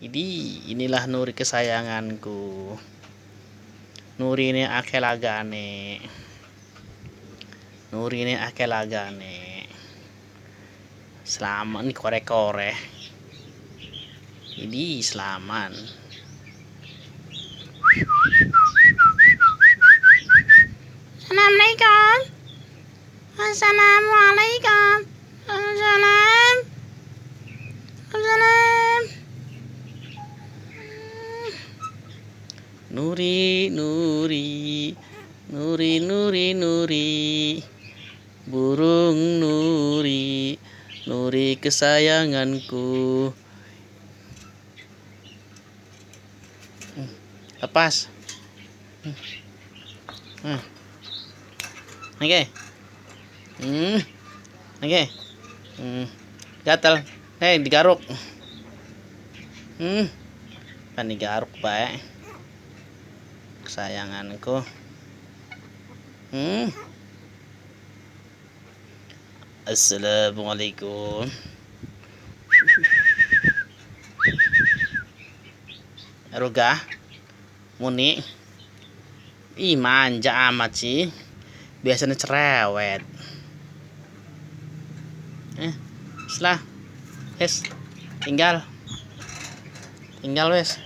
Inilah Nuri kesayanganku. Nuri ini akeh lagane. Nuri ini akeh lagane. Selamat nih kore-kore. Ini selamat. Assalamualaikum. Assalamualaikum. Assalam. Assalam. Nuri, Nuri, Nuri, Nuri, Nuri, burung Nuri, Nuri kesayanganku. Lepas. Oke. Oke. Gatal. Digaruk. Kan digaruk baik. Kesayanganku. Assalamualaikum. Roga Muni. Manja amat sih. Biasanya cerewet. Setelah tinggal wes.